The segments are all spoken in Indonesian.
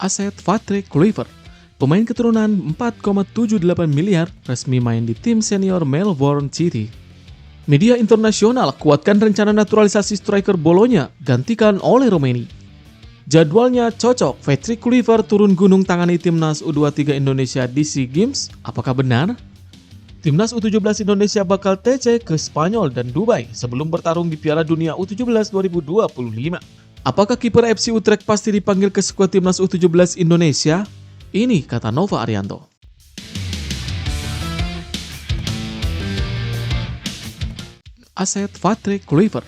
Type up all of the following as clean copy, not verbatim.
Aset Patrick Kluivert, pemain keturunan 4,78 miliar, resmi main di tim senior Melbourne City. Media internasional kuatkan rencana naturalisasi striker Bologna gantikan oleh Romeni. Jadwalnya cocok, Patrick Kluivert turun gunung tangani timnas U23 Indonesia di SEA Games. Apakah benar? Timnas U17 Indonesia bakal TC ke Spanyol dan Dubai sebelum bertarung di Piala Dunia U17 2025. Apakah kiper FC Utrecht pasti dipanggil ke skuad timnas U17 Indonesia? Ini kata Nova Arianto. Aset Patrick Kluivert,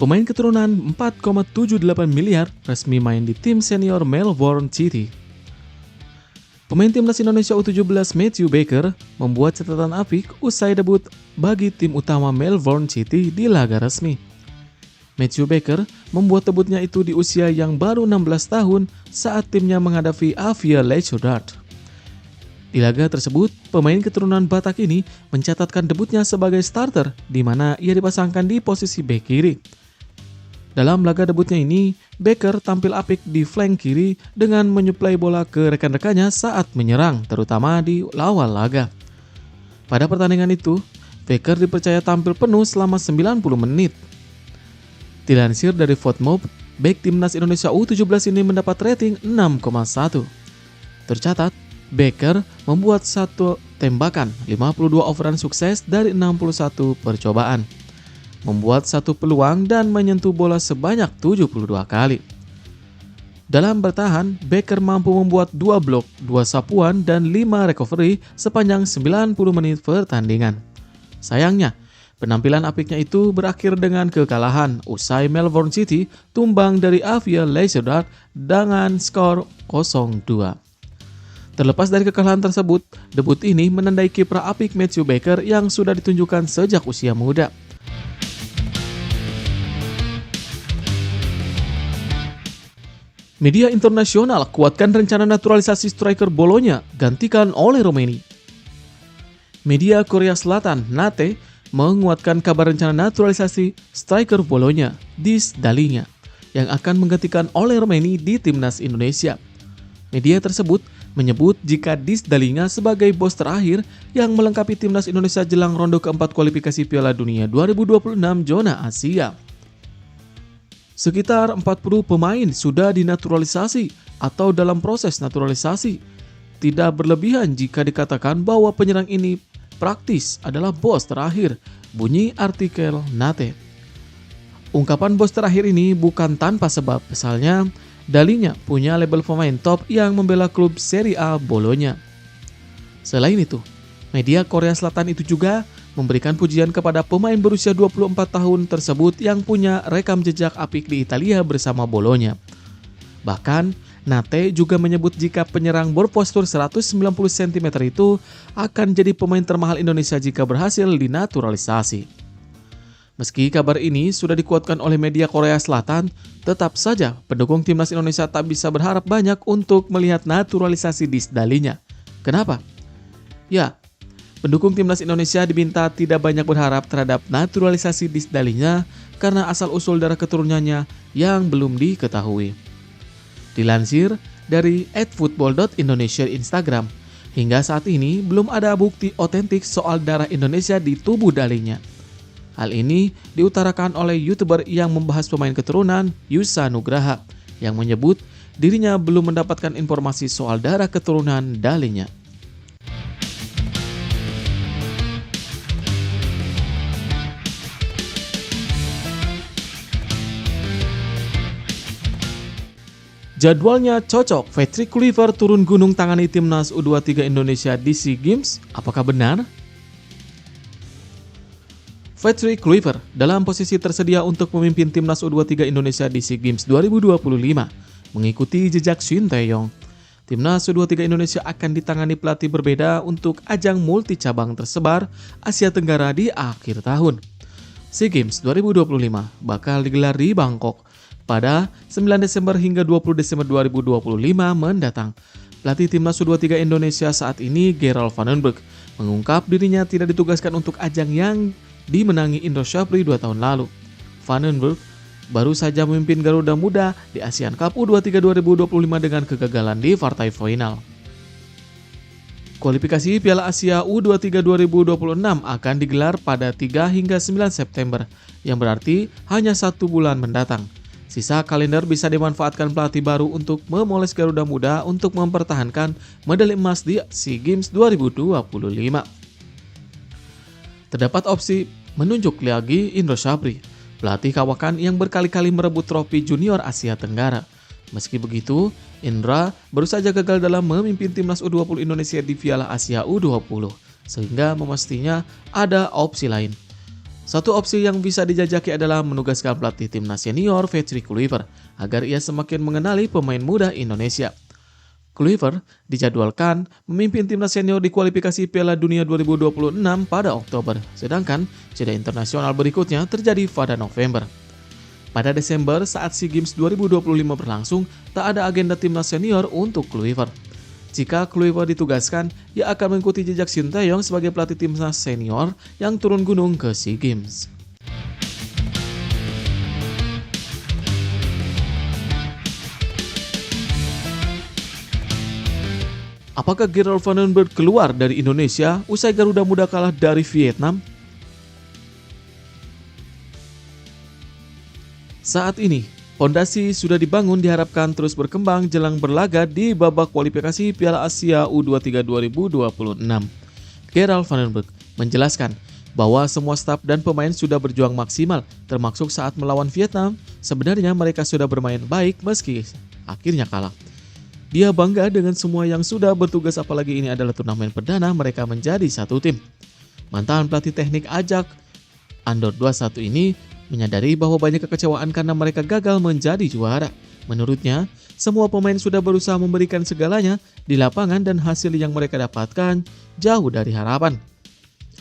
pemain keturunan 4,78 miliar, resmi main di tim senior Melbourne City. Pemain timnas Indonesia U17 Matthew Baker membuat catatan apik usai debut bagi tim utama Melbourne City di laga resmi. Matthew Baker membuat debutnya itu di usia yang baru 16 tahun saat timnya menghadapi Avia Leeuwarden. Di laga tersebut, pemain keturunan Batak ini mencatatkan debutnya sebagai starter, di mana ia dipasangkan di posisi bek kiri. Dalam laga debutnya ini, Baker tampil apik di flank kiri dengan menyuplai bola ke rekan-rekannya saat menyerang, terutama di awal laga. Pada pertandingan itu, Baker dipercaya tampil penuh selama 90 menit. Dilansir dari Fotmob, bek timnas Indonesia U17 ini mendapat rating 6,1. Tercatat, Baker membuat satu tembakan 52 overan sukses dari 61 percobaan, membuat satu peluang dan menyentuh bola sebanyak 72 kali. Dalam bertahan, Baker mampu membuat 2 blok, 2 sapuan, dan 5 recovery sepanjang 90 menit pertandingan. Sayangnya, penampilan apiknya itu berakhir dengan kekalahan usai Melbourne City tumbang dari Avia Leeuwarden dengan skor 0-2. Terlepas dari kekalahan tersebut, debut ini menandai kiprah apik Matthew Baker yang sudah ditunjukkan sejak usia muda. Media internasional kuatkan rencana naturalisasi striker Bologna gantikan oleh Romeni. Media Korea Selatan, NATE, menguatkan kabar rencana naturalisasi striker Bologna, Diz Dalinga, yang akan menggantikan oleh Romeni di timnas Indonesia. Media tersebut menyebut jika Diz Dalinga sebagai bos terakhir yang melengkapi timnas Indonesia jelang ronde keempat kualifikasi Piala Dunia 2026 zona Asia. Sekitar 40 pemain sudah dinaturalisasi atau dalam proses naturalisasi. Tidak berlebihan jika dikatakan bahwa penyerang ini praktis adalah bos terakhir, bunyi artikel NATE. Ungkapan bos terakhir ini bukan tanpa sebab, misalnya Dalinga punya label pemain top yang membela klub Serie A Bologna. Selain itu, media Korea Selatan itu juga memberikan pujian kepada pemain berusia 24 tahun tersebut yang punya rekam jejak apik di Italia bersama Bologna. Bahkan, NATE juga menyebut jika penyerang berpostur 190 cm itu akan jadi pemain termahal Indonesia jika berhasil dinaturalisasi. Meski kabar ini sudah dikuatkan oleh media Korea Selatan, tetap saja pendukung timnas Indonesia tak bisa berharap banyak untuk melihat naturalisasi Diz Dalinga. Kenapa? Ya, pendukung timnas Indonesia diminta tidak banyak berharap terhadap naturalisasi Diz Dalinga karena asal-usul darah keturunannya yang belum diketahui. Dilansir dari @football.indonesia Instagram, hingga saat ini belum ada bukti otentik soal darah Indonesia di tubuh Dalinga. Hal ini diutarakan oleh YouTuber yang membahas pemain keturunan, Yusa Nugraha, yang menyebut dirinya belum mendapatkan informasi soal darah keturunan Dalinga. Jadwalnya cocok, Patrick Kluivert turun gunung tangani timnas U23 Indonesia di SEA Games. Apakah benar? Patrick Kluivert dalam posisi tersedia untuk memimpin timnas U23 Indonesia di SEA Games 2025, mengikuti jejak Shin Tae-yong. Timnas U23 Indonesia akan ditangani pelatih berbeda untuk ajang multi cabang tersebar Asia Tenggara di akhir tahun. SEA Games 2025 bakal digelar di Bangkok pada 9 Desember hingga 20 Desember 2025 mendatang. Pelatih timnas U23 Indonesia saat ini, Gerald Van den Berg, mengungkap dirinya tidak ditugaskan untuk ajang yang dimenangi Indra Syafri 2 tahun lalu. Van den Berg baru saja memimpin Garuda Muda di Asian Cup U23 2025 dengan kegagalan di partai final. Kualifikasi Piala Asia U23 2026 akan digelar pada 3 hingga 9 September, yang berarti hanya 1 bulan mendatang. Sisa kalender bisa dimanfaatkan pelatih baru untuk memoles Garuda Muda untuk mempertahankan medali emas di SEA Games 2025. Terdapat opsi menunjuk lagi Indra Syafri, pelatih kawakan yang berkali-kali merebut trofi junior Asia Tenggara. Meski begitu, Indra baru saja gagal dalam memimpin timnas U20 Indonesia di Piala Asia U20, sehingga memastinya ada opsi lain. Satu opsi yang bisa dijajaki adalah menugaskan pelatih timnas senior Patrick Kluivert agar ia semakin mengenali pemain muda Indonesia. Kluivert dijadwalkan memimpin timnas senior di kualifikasi Piala Dunia 2026 pada Oktober, sedangkan jeda internasional berikutnya terjadi pada November. Pada Desember saat SEA Games 2025 berlangsung, tak ada agenda timnas senior untuk Kluivert. Jika Kluivert ditugaskan, ia akan mengikuti jejak Sinteyong sebagai pelatih timnas senior yang turun gunung ke SEA Games. Apakah Gerald Van den Bergh keluar dari Indonesia usai Garuda Muda kalah dari Vietnam? Saat ini, fondasi sudah dibangun diharapkan terus berkembang jelang berlaga di babak kualifikasi Piala Asia U23 2026. Gerald Van den Bergh menjelaskan bahwa semua staf dan pemain sudah berjuang maksimal, termasuk saat melawan Vietnam. Sebenarnya mereka sudah bermain baik meski akhirnya kalah. Dia bangga dengan semua yang sudah bertugas, apalagi ini adalah turnamen perdana mereka menjadi satu tim. Mantan pelatih teknik Ajax Andor 21 ini menyadari bahwa banyak kekecewaan karena mereka gagal menjadi juara. Menurutnya, semua pemain sudah berusaha memberikan segalanya di lapangan dan hasil yang mereka dapatkan jauh dari harapan.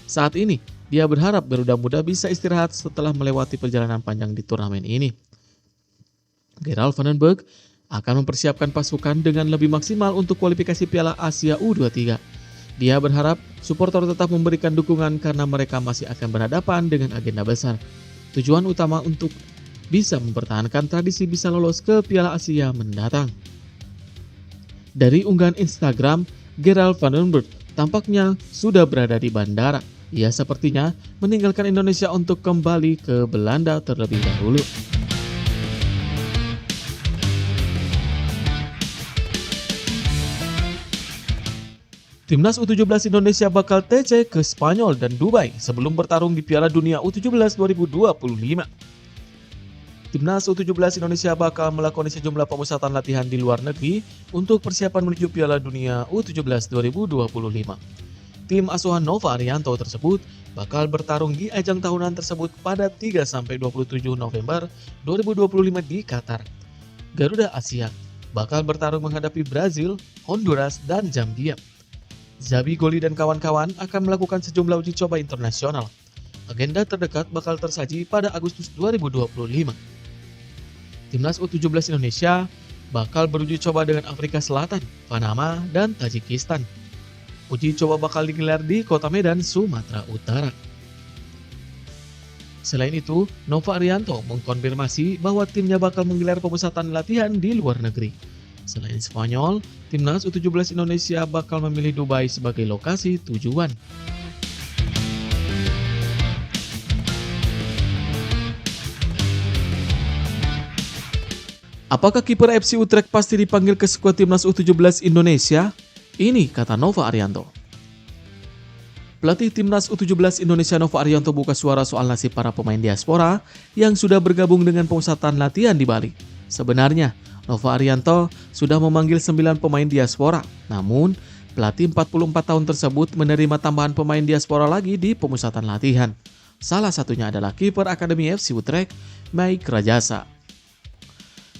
Saat ini, dia berharap Garuda Muda bisa istirahat setelah melewati perjalanan panjang di turnamen ini. Gerald Van den Bergh akan mempersiapkan pasukan dengan lebih maksimal untuk kualifikasi Piala Asia U23. Dia berharap supporter tetap memberikan dukungan karena mereka masih akan berhadapan dengan agenda besar. Tujuan utama untuk bisa mempertahankan tradisi bisa lolos ke Piala Asia mendatang. Dari unggahan Instagram, Gerald Van den Bergh tampaknya sudah berada di bandara. Ia sepertinya meninggalkan Indonesia untuk kembali ke Belanda terlebih dahulu. Timnas U17 Indonesia bakal TC ke Spanyol dan Dubai sebelum bertarung di Piala Dunia U17 2025. Timnas U17 Indonesia bakal melakoni sejumlah pemusatan latihan di luar negeri untuk persiapan menuju Piala Dunia U17 2025. Tim asuhan Nova Arianto tersebut bakal bertarung di ajang tahunan tersebut pada 3-27 November 2025 di Qatar. Garuda Asia bakal bertarung menghadapi Brazil, Honduras, dan Zambia. Zabi Goli dan kawan-kawan akan melakukan sejumlah uji coba internasional. Agenda terdekat bakal tersaji pada Agustus 2025. Timnas U17 Indonesia bakal beruji coba dengan Afrika Selatan, Panama, dan Tajikistan. Uji coba bakal digelar di Kota Medan, Sumatera Utara. Selain itu, Nova Arianto mengkonfirmasi bahwa timnya bakal menggelar pemusatan latihan di luar negeri. Selain Spanyol, Timnas U17 Indonesia bakal memilih Dubai sebagai lokasi tujuan. Apakah kiper FC Utrecht pasti dipanggil ke skuad Timnas U17 Indonesia? Ini kata Nova Arianto. Pelatih Timnas U17 Indonesia Nova Arianto buka suara soal nasib para pemain diaspora yang sudah bergabung dengan pemusatan latihan di Bali. Sebenarnya, Nova Arianto sudah memanggil 9 pemain diaspora, namun pelatih 44 tahun tersebut menerima tambahan pemain diaspora lagi di pemusatan latihan. Salah satunya adalah kiper Akademi FC Utrecht, Mike Rajasa.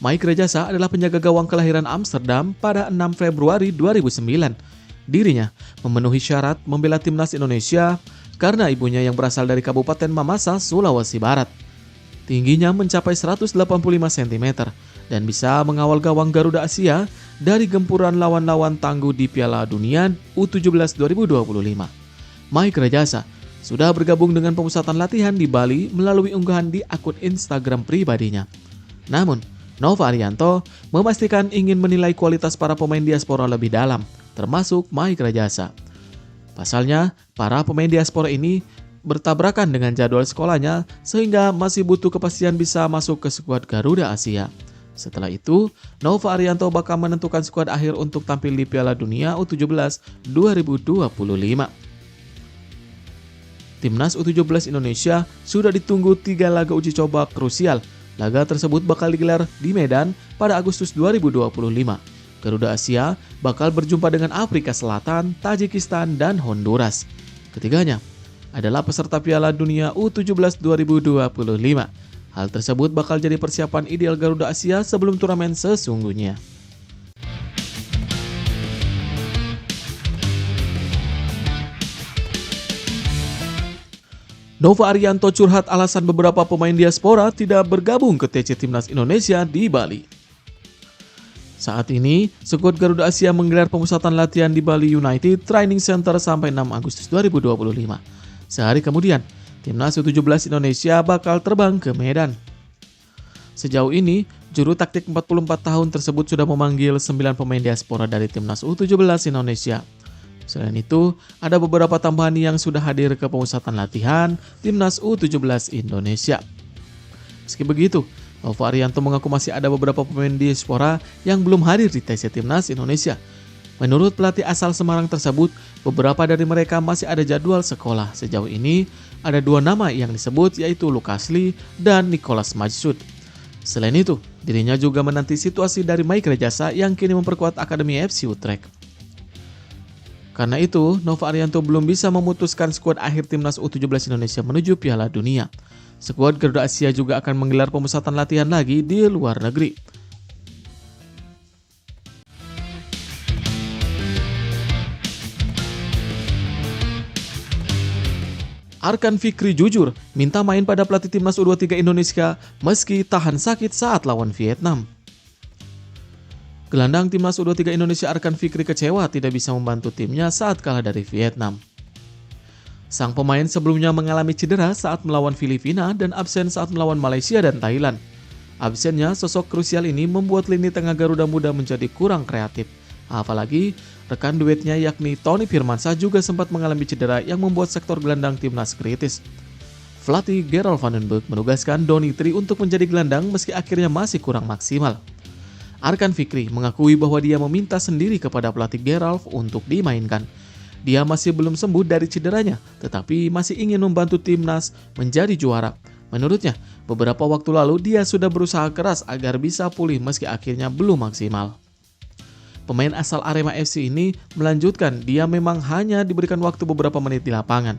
Mike Rajasa adalah penjaga gawang kelahiran Amsterdam pada 6 Februari 2009. Dirinya memenuhi syarat membela timnas Indonesia karena ibunya yang berasal dari Kabupaten Mamasa, Sulawesi Barat. Tingginya mencapai 185 cm dan bisa mengawal gawang Garuda Asia dari gempuran lawan-lawan tangguh di Piala Dunia U17 2025. Mike Rajasa sudah bergabung dengan pemusatan latihan di Bali melalui unggahan di akun Instagram pribadinya. Namun, Nova Arianto memastikan ingin menilai kualitas para pemain diaspora lebih dalam, termasuk Mike Rajasa. Pasalnya, para pemain diaspora ini bertabrakan dengan jadwal sekolahnya sehingga masih butuh kepastian bisa masuk ke skuad Garuda Asia. Setelah itu, Nova Arianto bakal menentukan skuad akhir untuk tampil di Piala Dunia U17 2025. Timnas U17 Indonesia sudah ditunggu 3 laga uji coba krusial. Laga tersebut bakal digelar di Medan pada Agustus 2025. Garuda Asia bakal berjumpa dengan Afrika Selatan, Tajikistan, dan Honduras. Ketiganya adalah peserta Piala Dunia U17 2025. Hal tersebut bakal jadi persiapan ideal Garuda Asia sebelum turnamen sesungguhnya. Nova Arianto curhat alasan beberapa pemain diaspora tidak bergabung ke TC Timnas Indonesia di Bali. Saat ini, skuad Garuda Asia menggelar pemusatan latihan di Bali United Training Center sampai 6 Agustus 2025. Sehari kemudian, Timnas U17 Indonesia bakal terbang ke Medan. Sejauh ini, juru taktik 44 tahun tersebut sudah memanggil 9 pemain diaspora dari Timnas U17 Indonesia. Selain itu, ada beberapa tambahan yang sudah hadir ke pemusatan latihan Timnas U17 Indonesia. Meski begitu, Nova Arianto mengaku masih ada beberapa pemain diaspora yang belum hadir di TC Timnas Indonesia. Menurut pelatih asal Semarang tersebut, beberapa dari mereka masih ada jadwal sekolah. Sejauh ini, ada 2 nama yang disebut yaitu Lukas Lee dan Nicholas Majsud. Selain itu, dirinya juga menanti situasi dari Mike Rajasa yang kini memperkuat Akademi FC Utrecht. Karena itu, Nova Arianto belum bisa memutuskan skuad akhir Timnas U17 Indonesia menuju Piala Dunia. Skuad Garuda Asia juga akan menggelar pemusatan latihan lagi di luar negeri. Arkan Fikri jujur minta main pada pelatih Timnas U23 Indonesia meski tahan sakit saat lawan Vietnam. Gelandang Timnas U23 Indonesia Arkan Fikri kecewa tidak bisa membantu timnya saat kalah dari Vietnam. Sang pemain sebelumnya mengalami cedera saat melawan Filipina dan absen saat melawan Malaysia dan Thailand. Absennya sosok krusial ini membuat lini tengah Garuda Muda menjadi kurang kreatif. Apalagi rekan duetnya yakni Tony Firmansyah juga sempat mengalami cedera yang membuat sektor gelandang timnas kritis. Pelatih Gerald van den Berg menugaskan Donny Tri untuk menjadi gelandang meski akhirnya masih kurang maksimal. Arkan Fikri mengakui bahwa dia meminta sendiri kepada pelatih Gerald untuk dimainkan. Dia masih belum sembuh dari cederanya, tetapi masih ingin membantu timnas menjadi juara. Menurutnya, beberapa waktu lalu dia sudah berusaha keras agar bisa pulih meski akhirnya belum maksimal. Pemain asal Arema FC ini melanjutkan dia memang hanya diberikan waktu beberapa menit di lapangan.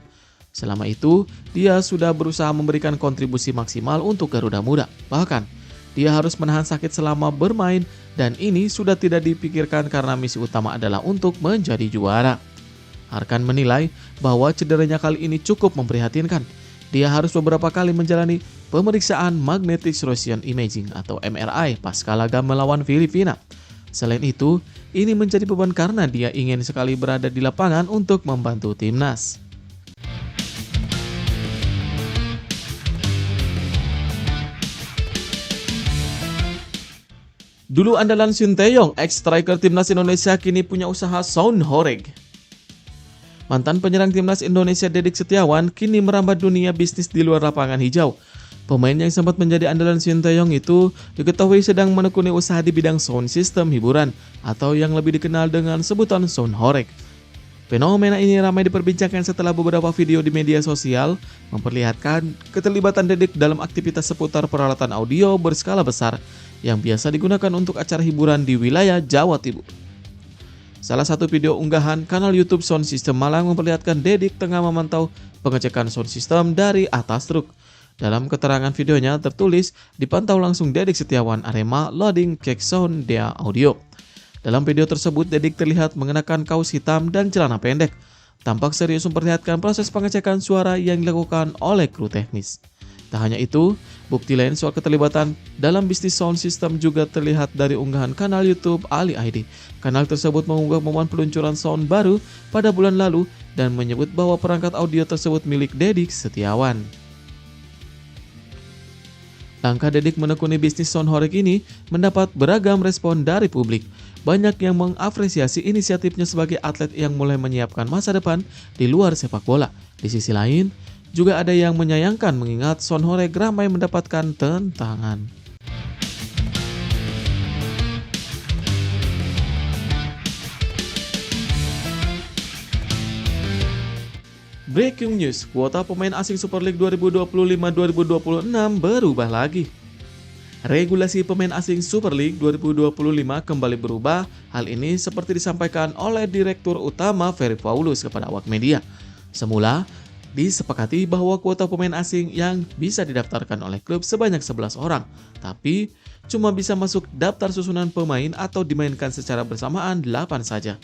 Selama itu, dia sudah berusaha memberikan kontribusi maksimal untuk Garuda Muda. Bahkan, dia harus menahan sakit selama bermain dan ini sudah tidak dipikirkan karena misi utama adalah untuk menjadi juara. Arkan menilai bahwa cederanya kali ini cukup memprihatinkan. Dia harus beberapa kali menjalani pemeriksaan Magnetic Resonance Imaging atau MRI pasca laga melawan Filipina. Selain itu, ini menjadi beban karena dia ingin sekali berada di lapangan untuk membantu timnas. Dulu andalan Sinteyong, ex-striker timnas Indonesia kini punya usaha Sound Horeg. Mantan penyerang timnas Indonesia Dedik Setiawan kini merambah dunia bisnis di luar lapangan hijau. Pemain yang sempat menjadi andalan Sinteyong itu diketahui sedang menekuni usaha di bidang sound system hiburan atau yang lebih dikenal dengan sebutan Sound Horeg. Fenomena ini ramai diperbincangkan setelah beberapa video di media sosial memperlihatkan keterlibatan Dedik dalam aktivitas seputar peralatan audio berskala besar yang biasa digunakan untuk acara hiburan di wilayah Jawa Timur. Salah satu video unggahan kanal YouTube Sound System Malang memperlihatkan Dedik tengah memantau pengecekan sound system dari atas truk. Dalam keterangan videonya tertulis, dipantau langsung Dedik Setiawan Arema loading cek sound dia audio. Dalam video tersebut, Dedik terlihat mengenakan kaos hitam dan celana pendek. Tampak serius memperlihatkan proses pengecekan suara yang dilakukan oleh kru teknis. Tak hanya itu, bukti lain soal keterlibatan dalam bisnis sound system juga terlihat dari unggahan kanal YouTube Ali ID. Kanal tersebut mengunggah momen peluncuran sound baru pada bulan lalu dan menyebut bahwa perangkat audio tersebut milik Dedik Setiawan. Langkah Dedik menekuni bisnis sound horeg ini mendapat beragam respon dari publik. Banyak yang mengapresiasi inisiatifnya sebagai atlet yang mulai menyiapkan masa depan di luar sepak bola. Di sisi lain, juga ada yang menyayangkan mengingat sound horeg ramai mendapatkan tentangan. Breaking news, kuota pemain asing Super League 2025-2026 berubah lagi. Regulasi pemain asing Super League 2025 kembali berubah. Hal ini seperti disampaikan oleh Direktur Utama Ferry Paulus kepada awak media. Semula, disepakati bahwa kuota pemain asing yang bisa didaftarkan oleh klub sebanyak 11 orang, tapi cuma bisa masuk daftar susunan pemain atau dimainkan secara bersamaan 8 saja.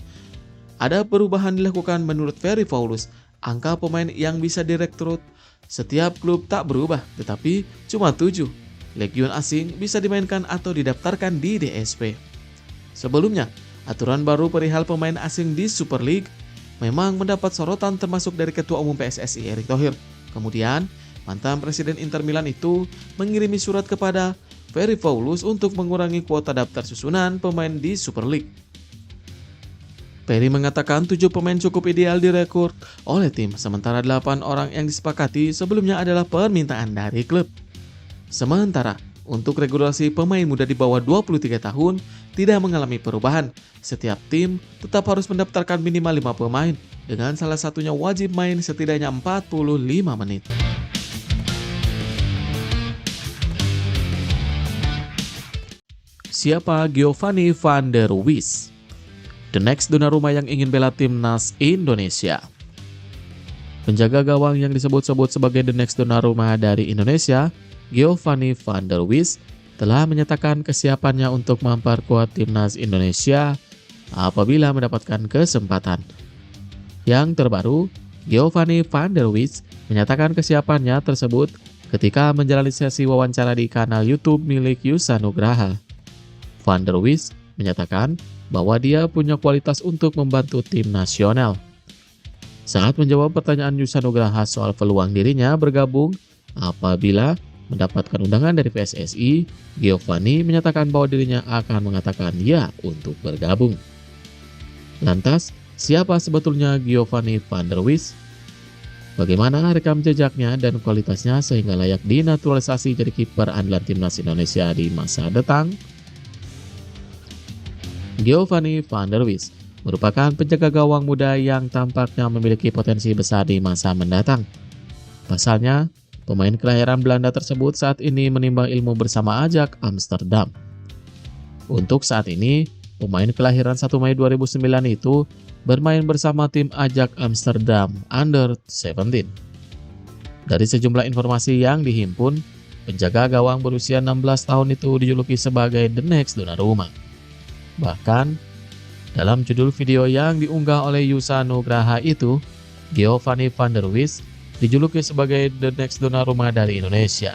Ada perubahan dilakukan menurut Ferry Paulus. Angka pemain yang bisa direkrut setiap klub tak berubah, tetapi cuma 7. Legion asing bisa dimainkan atau didaftarkan di DSP. Sebelumnya, aturan baru perihal pemain asing di Super League memang mendapat sorotan termasuk dari Ketua Umum PSSI Erick Thohir. Kemudian, mantan Presiden Inter Milan itu mengirimi surat kepada Ferry Paulus untuk mengurangi kuota daftar susunan pemain di Super League. Ferry mengatakan 7 pemain cukup ideal direkrut oleh tim, sementara 8 orang yang disepakati sebelumnya adalah permintaan dari klub. Sementara, untuk regulasi pemain muda di bawah 23 tahun tidak mengalami perubahan. Setiap tim tetap harus mendaftarkan minimal 5 pemain, dengan salah satunya wajib main setidaknya 45 menit. Siapa Giovanni van der Wijs? The next Donnarumma yang ingin bela timnas Indonesia. Penjaga gawang yang disebut-sebut sebagai the next Donnarumma dari Indonesia, Giovanni van der Wijs, telah menyatakan kesiapannya untuk memperkuat timnas Indonesia apabila mendapatkan kesempatan. Yang terbaru, Giovanni van der Wijs menyatakan kesiapannya tersebut ketika menjalani sesi wawancara di kanal YouTube milik Yusa Nugraha. Van der Wijs menyatakan bahwa dia punya kualitas untuk membantu tim nasional. Saat menjawab pertanyaan Yusa Nugraha soal peluang dirinya bergabung apabila mendapatkan undangan dari PSSI, Giovanni menyatakan bahwa dirinya akan mengatakan ya untuk bergabung. Lantas, siapa sebetulnya Giovanni van der Wijs? Bagaimana rekam jejaknya dan kualitasnya sehingga layak dinaturalisasi jadi kiper andalan timnas Indonesia di masa datang? Giovanni van der Wijs merupakan penjaga gawang muda yang tampaknya memiliki potensi besar di masa mendatang. Pasalnya, pemain kelahiran Belanda tersebut saat ini menimbang ilmu bersama Ajax Amsterdam. Untuk saat ini, pemain kelahiran 1 Mei 2009 itu bermain bersama tim Ajax Amsterdam Under 17. Dari sejumlah informasi yang dihimpun, penjaga gawang berusia 16 tahun itu dijuluki sebagai The Next Donnarumma. Bahkan, dalam judul video yang diunggah oleh Yusa Nugraha itu, Giovanni van der Wijs dijuluki sebagai The Next Donnarumma dari Indonesia.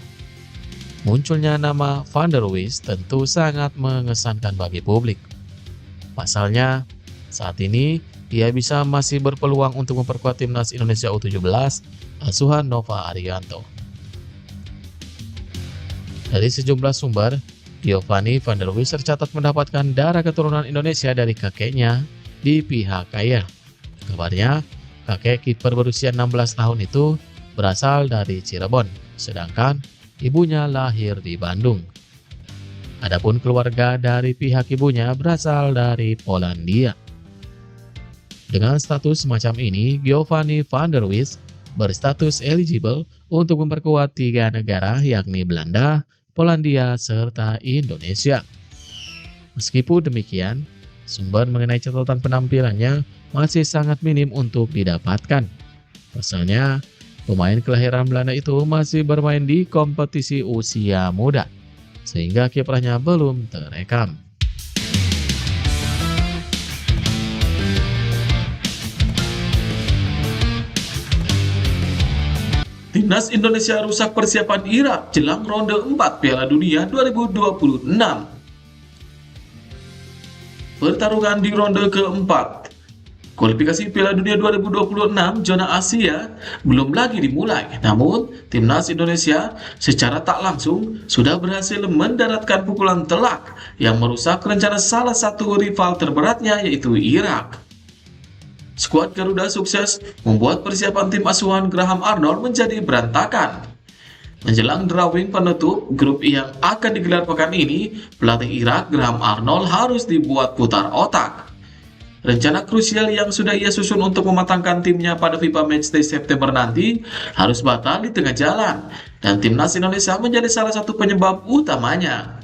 Munculnya nama van der Wijs tentu sangat mengesankan bagi publik. Pasalnya, saat ini ia bisa masih berpeluang untuk memperkuat timnas Indonesia U17 asuhan Nova Arianto. Dari sejumlah sumber, Giovanni van der Wijs tercatat mendapatkan darah keturunan Indonesia dari kakeknya di pihak ayah. Kabarnya, kakek kiper berusia 16 tahun itu berasal dari Cirebon, sedangkan ibunya lahir di Bandung. Adapun keluarga dari pihak ibunya berasal dari Polandia. Dengan status semacam ini, Giovanni van der Wijs berstatus eligible untuk memperkuat 3 negara yakni Belanda, Polandia, serta Indonesia. Meskipun demikian, sumber mengenai catatan penampilannya masih sangat minim untuk didapatkan. Pasalnya, pemain kelahiran Belanda itu masih bermain di kompetisi usia muda, sehingga kiprahnya belum terekam. Timnas Indonesia rusak persiapan Irak jelang ronde 4 Piala Dunia 2026. Pertarungan di ronde keempat kualifikasi Piala Dunia 2026 zona Asia belum lagi dimulai, namun Timnas Indonesia secara tak langsung sudah berhasil mendaratkan pukulan telak yang merusak rencana salah satu rival terberatnya, yaitu Irak. Skuad Garuda sukses membuat persiapan tim asuhan Graham Arnold menjadi berantakan. Menjelang drawing penutup grup yang akan digelar pekan ini, pelatih Irak Graham Arnold harus dibuat putar otak. Rencana krusial yang sudah ia susun untuk mematangkan timnya pada FIFA Matchday September nanti harus batal di tengah jalan, dan Timnas Indonesia menjadi salah satu penyebab utamanya.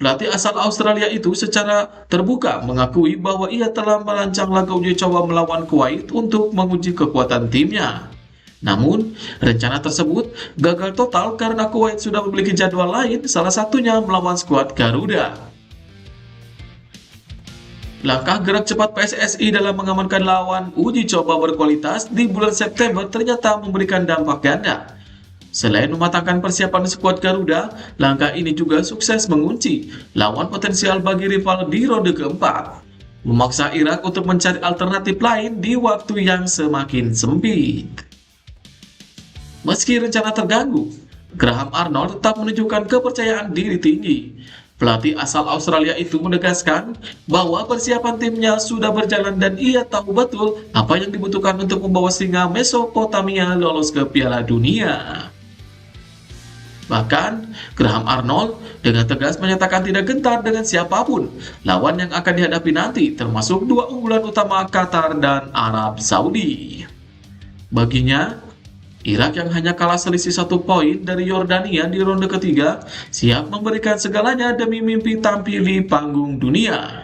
Pelatih asal Australia itu secara terbuka mengakui bahwa ia telah merancang laga uji coba melawan Kuwait untuk menguji kekuatan timnya. Namun, rencana tersebut gagal total karena Kuwait sudah memiliki jadwal lain, salah satunya melawan skuad Garuda. Langkah gerak cepat PSSI dalam mengamankan lawan uji coba berkualitas di bulan September ternyata memberikan dampak ganda. Selain mematangkan persiapan skuad Garuda, langkah ini juga sukses mengunci lawan potensial bagi rival di ronde keempat, memaksa Irak untuk mencari alternatif lain di waktu yang semakin sempit. Meski rencana terganggu, Graham Arnold tetap menunjukkan kepercayaan diri tinggi. Pelatih asal Australia itu menegaskan bahwa persiapan timnya sudah berjalan dan ia tahu betul apa yang dibutuhkan untuk membawa singa Mesopotamia lolos ke Piala Dunia. Bahkan, Graham Arnold dengan tegas menyatakan tidak gentar dengan siapapun lawan yang akan dihadapi nanti, termasuk dua unggulan utama Qatar dan Arab Saudi. Baginya, Irak yang hanya kalah selisih 1 poin dari Yordania di ronde ketiga siap memberikan segalanya demi mimpi tampil di panggung dunia.